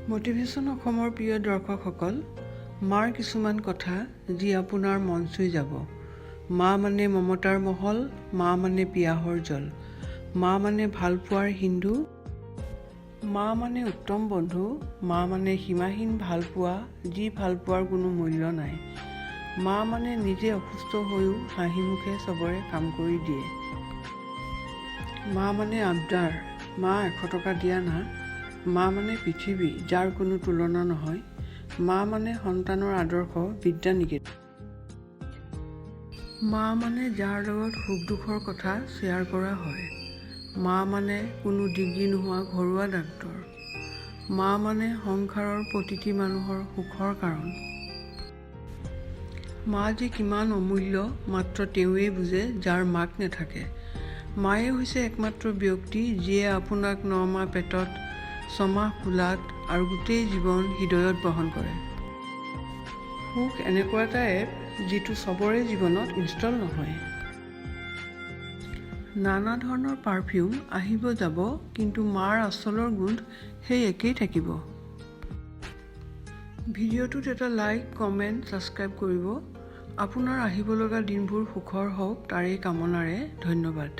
Motivation অসমৰ প্ৰিয় দৰ্শকসকল, মাৰ কিছুমান কথা যি আপোনাৰ মন চুই যাব। মা মানে মমতাৰ মহল, মা মানে পিয়াহৰ জল, মা মানে ভালপোৱাৰ সিন্ধু, মা মানে উত্তম বন্ধু, মা মানে সীমাহীন ভালপোৱা যি ভালপোৱাৰ কোনো মূল্য নাই। মা মানে নিজে অসুস্থ হৈও হাঁহি মুখে চবৰে কাম কৰি দিয়ে। মা মানে আবদাৰ, মা 100 টকা দিয়া না। মা মানে পৃথিৱী যাৰ কোনো তুলনা নহয়। মা মানে সন্তানৰ আদৰ্শ বিদ্যানিকেতন। মা মানে যাৰ লগত সুখ দুখৰ কথা শ্বেয়াৰ কৰা হয়। মা মানে কোনো ডিগ্ৰী নোহোৱা ঘৰুৱা ডাক্তৰ। মা মানে সংসাৰৰ প্ৰতিটি মানুহৰ সুখৰ কাৰণ। মা যে কিমান অমূল্য মাত্ৰ তেওঁৱেই বুজে যাৰ মাক নাথাকে। মায়ে হৈছে একমাত্ৰ ব্যক্তি যিয়ে আপোনাক 9 মাহ পেটত, 6 মাহ কোলাত আৰু গোটেই জীৱন হৃদয়ত বহন কৰে। সুখ এনেকুৱা এটা এপ যিটো চবৰে জীৱনত ইনষ্টল নহয়। নানা ধৰণৰ পাৰফিউম আহিব যাব, কিন্তু মাৰ আচলৰ গোন্ধ সেই একেই থাকিব। ভিডিঅ'টোত এটা লাইক, কমেণ্ট, ছাবস্ক্ৰাইব কৰিব। আপোনাৰ আহিব লগা দিনবোৰ সুখৰ হওক তাৰেই কামনাৰে। ধন্যবাদ।